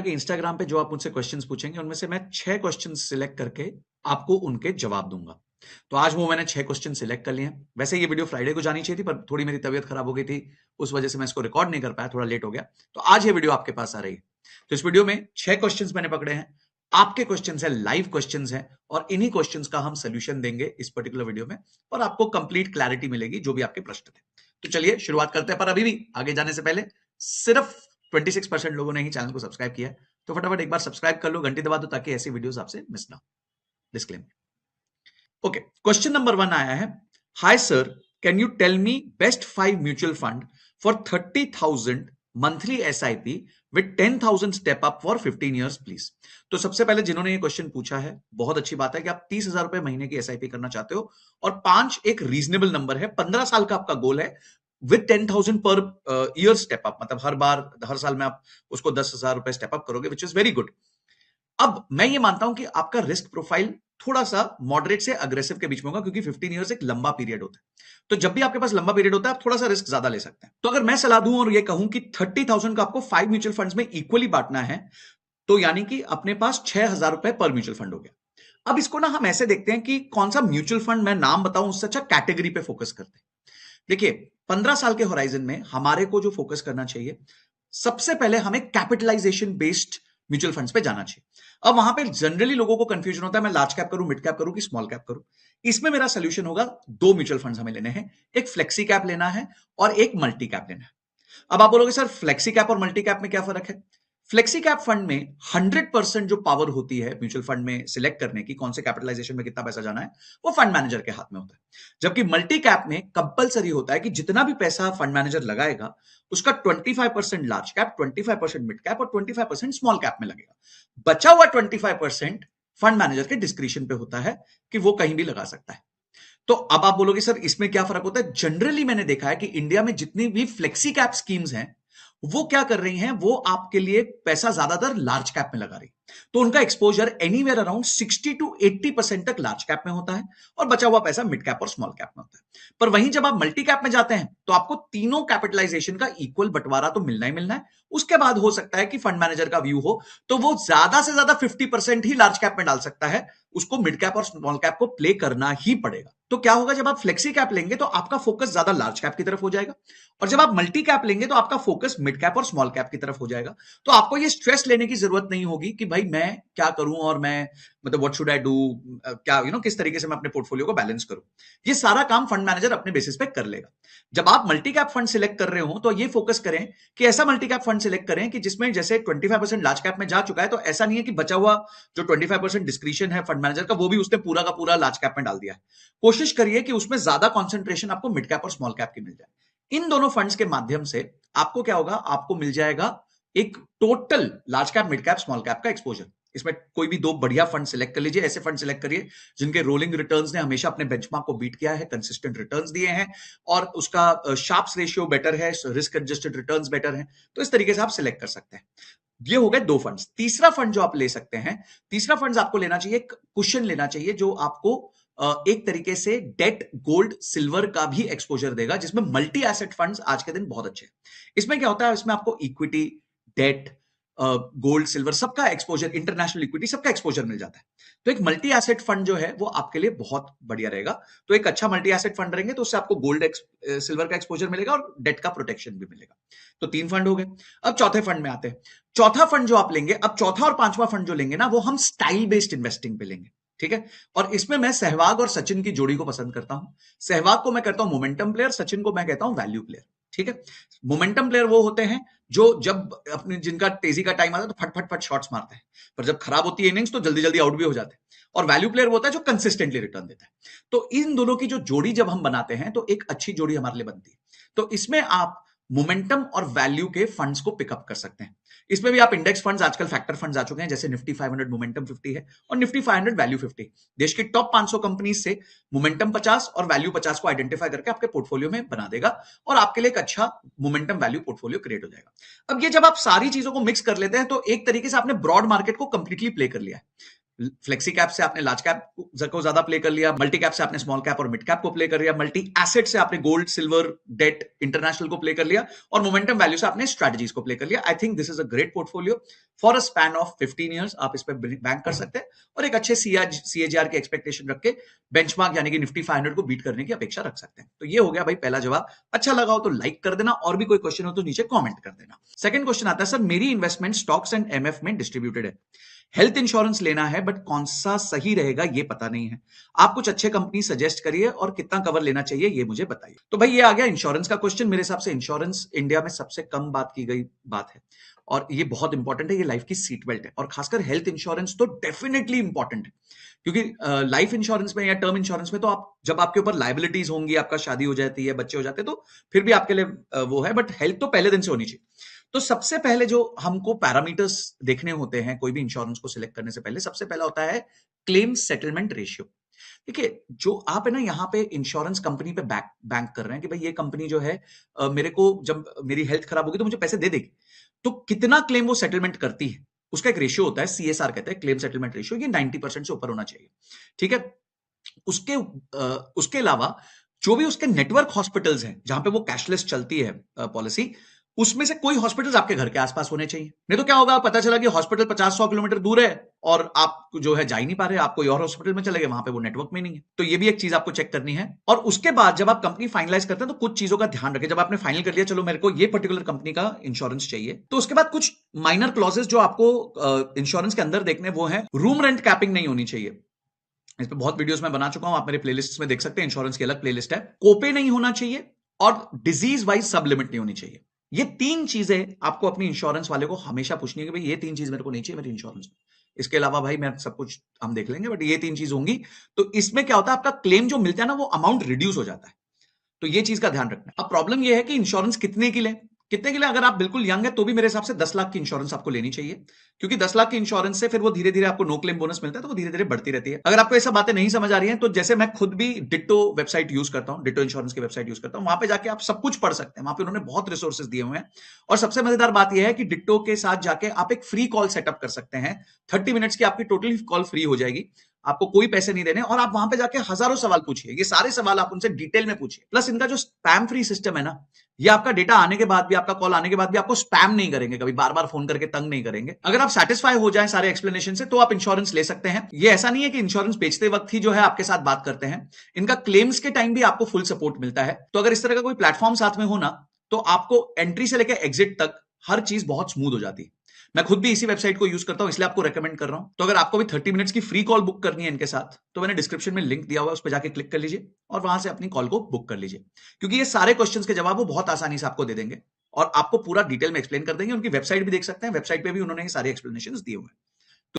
कि इंस्टाग्राम पे जो आप मुझसे क्वेश्चंस पूछेंगे उनमें से मैं 6 क्वेश्चंस सिलेक्ट करके आपको उनके जवाब दूंगा। तो आज वो मैंने 6 क्वेश्चन सिलेक्ट कर लिए हैं। वैसे ये वीडियो फ्राइडे को जानी चाहिए थी, पर थोड़ी मेरी तबीयत खराब हो गई थी, उस वजह से मैं इसको रिकॉर्ड नहीं कर पाया, थोड़ा लेट हो गया। तो आज ये वीडियो आपके पास आ रही है। तो इस वीडियो में 6 क्वेश्चंस मैंने पकड़े हैं, आपके क्वेश्चंस है, लाइव क्वेश्चंस हैं, और इन्हीं क्वेश्चंस का हम सोल्यूशन देंगे इस पर्टिकुलर वीडियो में, और आपको कंप्लीट क्लैरिटी मिलेगी जो भी आपके प्रश्न थे। तो चलिए शुरुआत करते हैं, पर अभी भी आगे जाने से पहले सिर्फ 26% लोगों ने ही चैनल को सब्सक्राइब किया है, तो फटाफट एक बार सब्सक्राइब कर लो, घंटी दबा दो, ताकि ऐसी वीडियोस आपसे मिस ना हो। डिस्क्लेमर। ओके, क्वेश्चन नंबर 1 आया है। Hi sir, can you tell me best 5 mutual fund for 30,000 monthly SIP with 10,000 step up for 15 years please. तो सबसे पहले जिन्होंने ये क्वेश्चन पूछा है, बहुत अच्छी बात है कि आप 30,000 रुपए महीने की SIP करना चाहते हो, और 5 एक रीजनेबल नंबर है। 15 साल का आपका गोल है, with 10,000 per year step up, मतलब हर साल में आप उसको 10,000 रुपए स्टेप अप करोगे, विच इज वेरी गुड। अब मैं ये मानता हूं कि आपका रिस्क प्रोफाइल थोड़ा सा मॉडरेट से अग्रेसिव के बीच में होगा, क्योंकि 15 इयर्स एक लंबा पीरियड होता है। तो जब भी आपके पास लंबा पीरियड होता है, आप थोड़ा सा रिस्क ज्यादा ले सकते हैं। तो अगर मैं सलाह दूं और ये कहूं कि 30,000 का आपको 5 म्यूचुअल फंड्स में इक्वली बांटना है, तो यानी कि अपने पास 6,000 रुपए पर म्यूचुअल फंड हो गया। अब इसको ना हम ऐसे देखते हैं कि कौन सा म्यूचुअल फंड, मैं नाम बताऊं उससे अच्छा कैटेगरी पे फोकस करते हैं। देखिए, 15 साल के होराइजन में हमारे को जो फोकस करना चाहिए, सबसे पहले हमें कैपिटलाइजेशन बेस्ड म्यूचुअल फंड्स पे जाना चाहिए। अब वहां पे जनरली लोगों को कंफ्यूजन होता है, मैं लार्ज कैप करूं, मिड कैप करूं कि स्मॉल कैप करूं। इसमें मेरा सोल्यूशन होगा, 2 म्यूचुअल फंड्स हमें लेने हैं, एक फ्लेक्सी कैप लेना है और एक मल्टी कैप लेना है। अब आप बोलोगे सर, फ्लेक्सी कैप और मल्टी कैप में क्या फर्क है? फ्लेक्सी कैप फंड में 100% जो पावर होती है म्यूचुअल फंड में सिलेक्ट करने की, कौन से कैपिटलाइजेशन में कितना पैसा जाना है, वो फंड मैनेजर के हाथ में होता है। जबकि मल्टी कैप में कंपलसरी होता है कि जितना भी पैसा फंड मैनेजर लगाएगा, उसका 25% लार्ज कैप, 25% मिड कैप और 25% स्मॉल कैप में लगेगा। बचा हुआ 25% फंड मैनेजर के डिस्क्रिप्शन पे होता है कि वो कहीं भी लगा सकता है। तो अब आप बोलोगे सर, इसमें क्या फर्क होता है? जनरली मैंने देखा है कि इंडिया में जितनी भी फ्लेक्सी कैप स्कीम्स हैं, वो क्या कर रही हैं, वो आपके लिए पैसा ज्यादातर लार्ज कैप में लगा रही। तो उनका एक्सपोजर एनीवेयर अराउंड 60 to 80% तक लार्ज कैप में होता है, और बचा हुआ पैसा मिड कैप और स्मॉल कैप में होता है। पर वहीं जब आप मल्टी कैप में जाते हैं, तो आपको तीनों कैपिटलाइजेशन का इक्वल बंटवारा तो मिलना ही मिलना है। उसके बाद हो सकता है कि फंड मैनेजर का व्यू हो, तो वो ज्यादा से ज्यादा 50% ही लार्ज कैप में डाल सकता है, उसको मिड कैप और स्मॉल कैप को प्ले करना ही पड़ेगा। तो क्या होगा, जब आप फ्लेक्सी कैप लेंगे तो आपका फोकस ज्यादा लार्ज कैप की तरफ हो जाएगा, और जब आप मल्टी कैप लेंगे तो आपका फोकस मिड कैप और स्मॉल कैप की तरफ हो जाएगा। तो आपको ये स्ट्रेस लेने की जरूरत नहीं होगी कि भाई मैं क्या करूं, और मैं मतलब व्हाट शुड आई डू, क्या किस तरीके से मैं अपने पोर्टफोलियो को बैलेंस करूं। ये सारा काम फंड मैनेजर अपने बेसिस पे कर लेगा। जब आप मल्टी कैप फंड सिलेक्ट कर रहे हो, तो ये फोकस करें कि ऐसा मल्टी कैप फंड सिलेक्ट करें कि जिसमें जैसे 25% लार्ज कैप में जा चुका है, तो ऐसा नहीं है कि बचा हुआ जो 25% डिस्क्रिशन है फंड मैनेजर का, वो भी उसने पूरा का पूरा लार्ज कैप में डाल दिया है। कोशिश करिए कि उसमें ज्यादा कॉन्सेंट्रेशन आपको मिड कैप और स्मॉल कैप की मिल जाए। इन दोनों फंड्स के माध्यम से आपको क्या होगा, आपको मिल जाएगा एक total large cap, mid cap, small cap का एक्सपोजर। इसमें कोई भी 2 बढ़िया फंड सिलेक्ट कर लीजिए। ऐसे फंड सिलेक्ट करिए जिनके रोलिंग रिटर्न्स ने हमेशा अपने बेंचमार्क को बीट किया है, कंसिस्टेंट रिटर्न्स दिए हैं, और उसका शार्प्स रेशियो बेटर है, रिस्क एडजस्टेड रिटर्न्स बेटर हैं। तो इस तरीके से आप सिलेक्ट कर सकते हैं। ये हो गए 2 फंड्स। तीसरा फंड जो आप ले सकते हैं, तीसरा फंड आपको लेना चाहिए, एक कुशन लेना चाहिए जो आपको एक तरीके से डेट, गोल्ड, सिल्वर का भी एक्सपोजर देगा, जिसमें मल्टी एसेट फंड्स आज के दिन बहुत अच्छे हैं। इसमें क्या होता है, इसमें आपको इक्विटी, डेट, गोल्ड, सिल्वर सबका एक्सपोजर, इंटरनेशनल इक्विटी सबका एक्सपोजर मिल जाता है। तो एक मल्टी एसेट फंड जो है वो आपके लिए बहुत बढ़िया रहेगा। तो एक अच्छा मल्टी एसेट फंड रहेंगे तो उससे आपको गोल्ड, सिल्वर का एक्सपोजर मिलेगा और डेट का प्रोटेक्शन भी मिलेगा। तो 3 फंड हो गए। अब चौथे फंड में आते हैं। चौथा फंड जो आप लेंगे, अब चौथा और पांचवा फंड जो लेंगे ना, वो हम स्टाइल बेस्ड इन्वेस्टिंग पे लेंगे। ठीक है, और इसमें मैं सहवाग और सचिन की जोड़ी को पसंद करता हूं। सहवाग को मैं कहता हूं मोमेंटम प्लेयर, सचिन को मैं कहता हूं वैल्यू प्लेयर। ठीक है, मोमेंटम प्लेयर वो होते हैं जो जब अपने जिनका तेजी का टाइम आता है तो फट फट फट शॉट्स मारते हैं, पर जब खराब होती है इनिंग्स तो जल्दी जल्दी आउट भी हो जाते हैं। और वैल्यू प्लेयर वो होता है जो कंसिस्टेंटली रिटर्न देता है। तो इन दोनों की जो जोड़ी जब हम बनाते हैं, तो एक अच्छी जोड़ी हमारे लिए बनती है। तो इसमें आप मोमेंटम और वैल्यू के फंड्स को पिकअप कर सकते हैं। इसमें भी आप इंडेक्स फंड्स, आजकल फैक्टर फंड्स आ चुके हैं, जैसे निफ्टी 500 मोमेंटम 50 है और निफ्टी 500 वैल्यू 50। देश की टॉप 500 कंपनीज से मोमेंटम 50 और वैल्यू 50 को आइडेंटिफाई करके आपके पोर्टफोलियो में बना देगा, और आपके लिए एक अच्छा मोमेंटम वैल्यू पोर्टफोलियो क्रिएट हो जाएगा। अब ये जब आप सारी चीजों को मिक्स कर लेते हैं, तो एक तरीके से आपने ब्रॉड मार्केट को कंप्लीटली प्ले कर लिया है। फ्लेक्सी कैप से आपने लार्ज कैप को ज्यादा प्ले कर लिया, मल्टी कैप से आपने स्मॉल कैप और मिड कैप को प्ले कर लिया, मल्टी एसेट से आपने गोल्ड, सिल्वर, डेट, इंटरनेशनल को प्ले कर लिया, और मोमेंटम वैल्यू से आपने स्ट्रेटजीज को प्ले कर लिया। I think this is a great portfolio for a span of 15 years. आप इस पर बैंक कर सकते हैं और एक अच्छे सीएजीआर की एक्सपेक्टेशन रख के बेंचमार्क यानी कि निफ्टी 500 को बीट करने की अपेक्षा रख सकते हैं। तो ये हो गया भाई पहला जवाब। अच्छा लगा हो तो लाइक कर देना, और भी कोई क्वेश्चन हो तो नीचे कॉमेंट कर देना। सेकंड क्वेश्चन आता है, सर मेरी इन्वेस्टमेंट स्टॉक्स एंड एमएफ में डिस्ट्रीब्यूटेड है, हेल्थ इंश्योरेंस लेना है बट कौन सा सही रहेगा ये पता नहीं है, आप कुछ अच्छे कंपनी सजेस्ट करिए और कितना कवर लेना चाहिए ये मुझे बताइए। तो भाई ये आ गया इंश्योरेंस का क्वेश्चन। मेरे हिसाब से इंश्योरेंस इंडिया में सबसे कम बात की गई बात है और ये बहुत इंपॉर्टेंट है। ये लाइफ की सीट बेल्ट है और खासकर हेल्थ इंश्योरेंस तो डेफिनेटली इंपॉर्टेंट है, क्योंकि लाइफ इंश्योरेंस में या टर्म इंश्योरेंस में तो आप जब आपके ऊपर लाइबिलिटीज होंगी, आपका शादी हो जाती है, बच्चे हो जाते हैं, तो फिर भी आपके लिए वो है, बट हेल्थ तो पहले दिन से होनी चाहिए। तो सबसे पहले जो हमको पैरामीटर्स देखने होते हैं कोई भी इंश्योरेंस को सिलेक्ट करने से पहले, सबसे पहला होता है क्लेम सेटलमेंट रेशियो। देखिए, जो आप है ना यहाँ पे इंश्योरेंस कंपनी पे बैंक कर रहे हैं कि भाई ये कंपनी जो है मेरे को जब मेरी हेल्थ खराब होगी तो मुझे पैसे दे देगी, तो कितना क्लेम वो सेटलमेंट करती है उसका एक रेशियो होता है, सीएसआर कहते हैं, क्लेम सेटलमेंट रेशियो। ये 90% से ऊपर होना चाहिए, ठीक है। उसके अलावा जो भी उसके नेटवर्क हॉस्पिटल्स हैं जहां पे वो कैशलेस चलती है पॉलिसी, उसमें से कोई हॉस्पिटल्स आपके घर के आसपास होने चाहिए। नहीं तो क्या होगा, पता चला कि हॉस्पिटल 50-100 किलोमीटर दूर है और आप जो है जा ही नहीं पा रहे, आप कोई और हॉस्पिटल में चले गए, वहां पे वो नेटवर्क में नहीं है। तो ये भी एक चीज आपको चेक करनी है। और उसके बाद जब आप कंपनी फाइनलाइज करते हैं तो कुछ चीजों का ध्यान रखें। जब आपने फाइनल कर लिया, चलो मेरे को ये पर्टिकुलर कंपनी का इंश्योरेंस चाहिए, तो उसके बाद कुछ माइनर क्लॉजेस जो आपको इंश्योरेंस के अंदर देखने वो है, रूम रेंट कैपिंग नहीं होनी चाहिए। इस पे बहुत वीडियोस में बना चुका हूं, आप मेरे प्लेलिस्ट में देख सकते हैं, इंश्योरेंस की अलग प्लेलिस्ट है। कोपे नहीं होना चाहिए और डिजीज वाइज सब लिमिट नहीं होनी चाहिए। ये तीन चीजें आपको अपनी इंश्योरेंस वाले को हमेशा पूछनी है कि भाई ये तीन चीज मेरे को नहीं चाहिए मेरी इंश्योरेंस में। इसके अलावा भाई मैं सब कुछ हम देख लेंगे, बट ये तीन चीज होंगी। तो इसमें क्या होता है, आपका क्लेम जो मिलता है ना वो अमाउंट रिड्यूस हो जाता है। तो ये चीज का ध्यान रखना है। अब प्रॉब्लम ये है कि इंश्योरेंस कितने के लिए अगर आप बिल्कुल यंग है तो भी मेरे हिसाब से 10 लाख की इंश्योरेंस आपको लेनी चाहिए, क्योंकि 10 लाख की इंश्योरेंस से फिर वो धीरे धीरे आपको नो क्लेम बोनस मिलता है, तो वो धीरे धीरे बढ़ती रहती है। अगर आपको ऐसा बातें नहीं समझ आ रही हैं, तो जैसे मैं खुद भी डिट्टो वेबसाइट यूज करता हूं, डिट्टो इंश्योरेंस की वेबसाइट यूज करता हूं, वहां पे जाके आप सब कुछ पढ़ सकते हैं। वहां पे उन्होंने बहुत रिसोर्सेज दिए हुए हैं। और सबसे मजेदार बात यह है कि डिट्टो के साथ जाके आप एक फ्री कॉल सेटअप कर सकते हैं। 30 मिनट्स की आपकी टोटली कॉल फ्री हो जाएगी, आपको कोई पैसे नहीं देने, और आप वहां पे जाके हजारों सवाल पूछिए। ये सारे सवाल आप उनसे डिटेल में पूछिए। प्लस इनका जो स्पैम फ्री सिस्टम है ना, ये आपका डेटा आने के बाद भी, आपका कॉल आने के बाद भी आपको स्पैम नहीं करेंगे, कभी बार बार फोन करके तंग नहीं करेंगे। अगर आप सेटिस्फाई हो जाएं सारे एक्सप्लेनेशन से, तो आप इंश्योरेंस ले सकते हैं। ये ऐसा नहीं है कि इंश्योरेंस बेचते वक्त ही जो है आपके साथ बात करते हैं, इनका क्लेम्स के टाइम भी आपको फुल सपोर्ट मिलता है। तो अगर इस तरह का कोई प्लेटफॉर्म साथ में हो ना, तो आपको एंट्री से लेकर एग्जिट तक हर चीज बहुत स्मूथ हो जाती है। मैं खुद भी इसी वेबसाइट को यूज करता हूं, इसलिए आपको रेकमेंड कर रहा हूं। तो अगर आपको भी 30 मिनट्स की फ्री कॉल बुक करनी है इनके साथ, तो मैंने डिस्क्रिप्शन में लिंक दिया हुआ है, उस पर जाके क्लिक कर लीजिए और वहां से अपनी कॉल को बुक कर लीजिए, क्योंकि ये सारे क्वेश्चंस के जवाब वो बहुत आसानी से आपको दे देंगे और आपको पूरा डिटेल में एक्सप्लेन कर देंगे। उनकी वेबसाइट भी देख सकते हैं, वेबसाइट पे भी उन्होंने ये सारे एक्सप्लेनेशंस दिए हुए हैं।